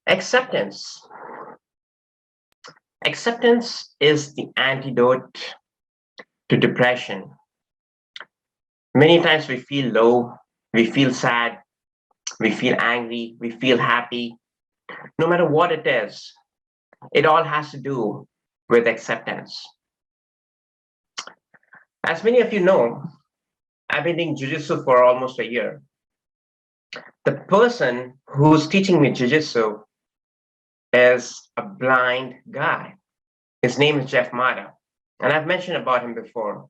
Acceptance. Acceptance is the antidote to depression. Many times we feel low, we feel sad, we feel angry, we feel happy. No matter what it is, it all has to do with acceptance. As many of you know, I've been doing jiu-jitsu for almost a year. The person who's teaching me jiu-jitsu is a blind guy. His name is Jeff Mata, and I've mentioned about him before.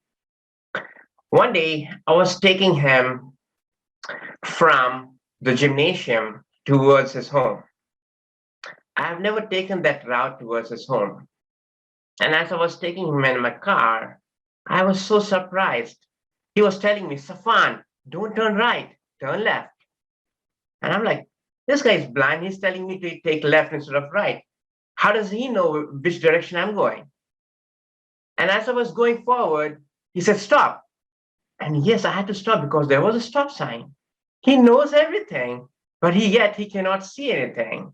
One day, I was taking him from the gymnasium towards his home. I have never taken that route towards his home. And as I was taking him in my car, I was so surprised. He was telling me, Safwan, don't turn right, turn left. And I'm like, this guy is blind. He's telling me to take left instead of right. How does he know which direction I'm going? And as I was going forward, he said, stop. And yes, I had to stop because there was a stop sign. He knows everything, but yet he cannot see anything.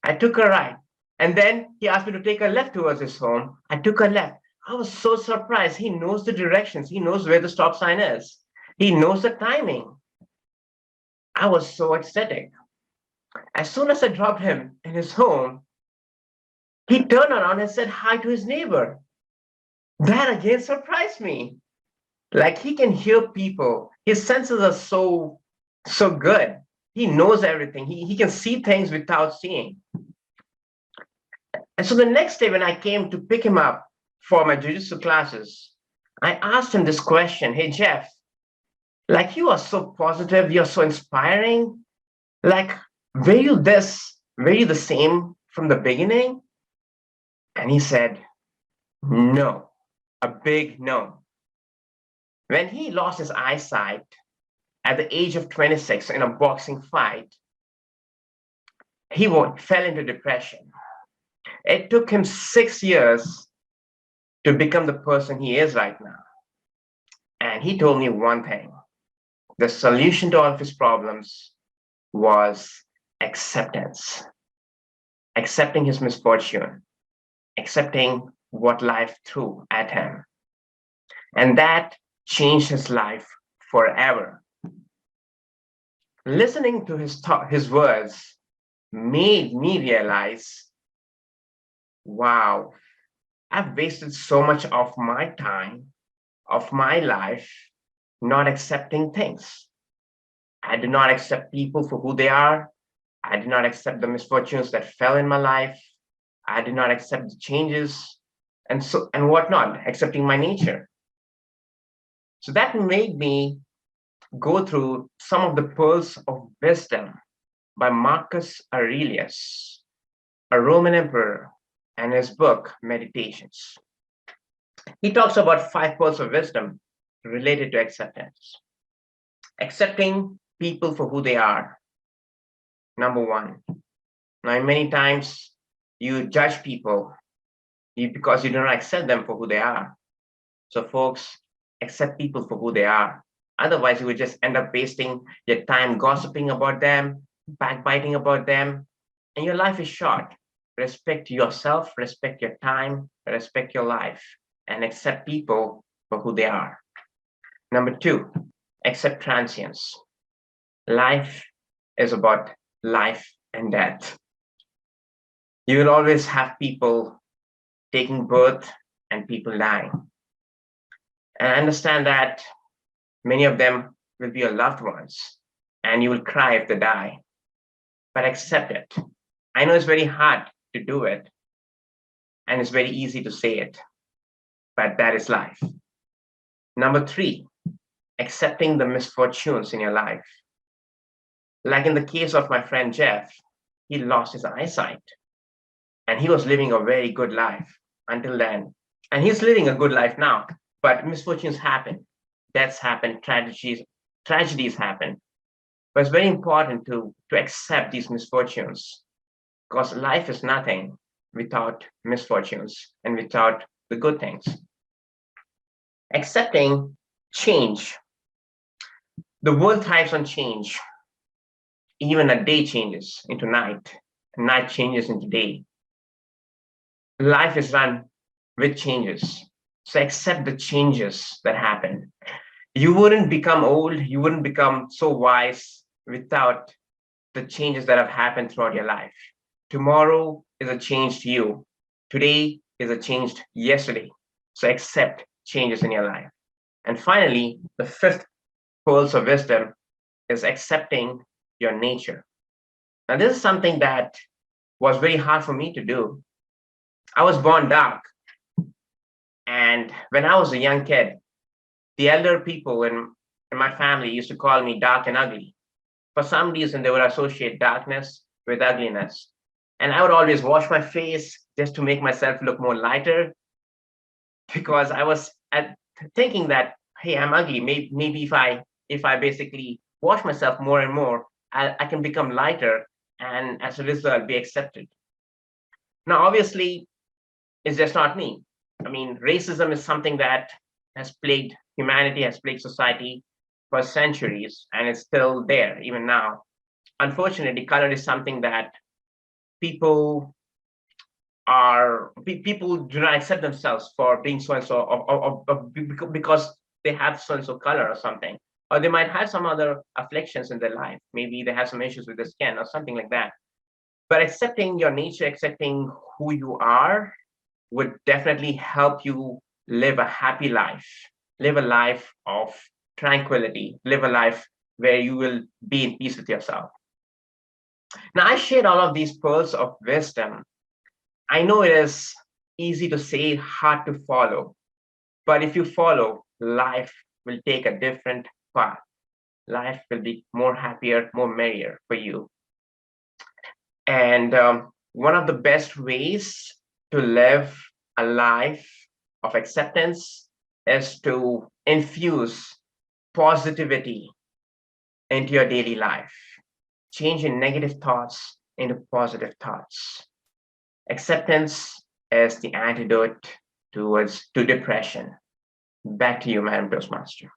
I took a right. And then he asked me to take a left towards his home. I took a left. I was so surprised. He knows the directions. He knows where the stop sign is. He knows the timing. I was so ecstatic. As soon as I dropped him in his home, he turned around and said hi to his neighbor. That again surprised me. Like he can hear people. His senses are so good. He knows everything. He can see things without seeing. And so the next day when I came to pick him up for my jiu-jitsu classes, I asked him this question. Hey, Jeff, like you are so positive. You're so inspiring. Like, were you the same from the beginning? And he said, no, a big no. When he lost his eyesight at the age of 26 in a boxing fight, he fell into depression. It took him 6 years to become the person he is right now. And he told me one thing. The solution to all of his problems was acceptance. Accepting his misfortune. Accepting what life threw at him. And that changed his life forever. Listening to his words made me realize, wow, I've wasted so much of my time, of my life, not accepting things. I did not accept people for who they are. I did not accept the misfortunes that fell in my life. I did not accept the changes and whatnot, accepting my nature. So that made me go through some of the pearls of wisdom by Marcus Aurelius, a Roman emperor, and his book, Meditations. He talks about 5 pearls of wisdom related to acceptance. Accepting people for who they are. Number 1. Now, many times you judge people because you do not accept them for who they are. So folks, accept people for who they are. Otherwise, you would just end up wasting your time gossiping about them, backbiting about them, and your life is short. Respect yourself, respect your time, respect your life, and accept people for who they are. Number 2, accept transience. Life is about life and death. You will always have people taking birth and people dying. And I understand that many of them will be your loved ones, and you will cry if they die. But accept it. I know it's very hard to do it, and it's very easy to say it, but that is life. Number 3, accepting the misfortunes in your life. Like in the case of my friend Jeff, he lost his eyesight, and he was living a very good life until then. And he's living a good life now, but misfortunes happen, deaths happen, tragedies happen. But it's very important to accept these misfortunes, because life is nothing without misfortunes and without the good things. Accepting change. The world thrives on change. Even a day changes into night, night changes into day. Life is run with changes. So accept the changes that happen. You wouldn't become old, you wouldn't become so wise without the changes that have happened throughout your life. Tomorrow is a change to you. Today is a change to yesterday. So accept changes in your life. And finally, the fifth pulse of wisdom is accepting your nature. Now, this is something that was very hard for me to do. I was born dark. And when I was a young kid, the elder people in my family used to call me dark and ugly. For some reason, they would associate darkness with ugliness. And I would always wash my face just to make myself look more lighter because I was thinking that, hey, I'm ugly. Maybe if I basically wash myself more and more, I can become lighter and as a result be accepted. Now, obviously, it's just not me. I mean, racism is something that has plagued humanity, has plagued society for centuries, and it's still there even now. Unfortunately, color is something that people people do not accept themselves for being so and so, or because they have so and so color or something, or they might have some other afflictions in their life. Maybe they have some issues with the skin or something like that. But accepting your nature, accepting who you are, would definitely help you live a happy life, live a life of tranquility, live a life where you will be in peace with yourself. Now, I shared all of these pearls of wisdom. I know it is easy to say, hard to follow, but if you follow, life will take a different path. Life will be more happier, more merrier for you. And one of the best ways to live a life of acceptance is to infuse positivity into your daily life, changing negative thoughts into positive thoughts. Acceptance is the antidote to depression. Back to you, Madam Toastmaster.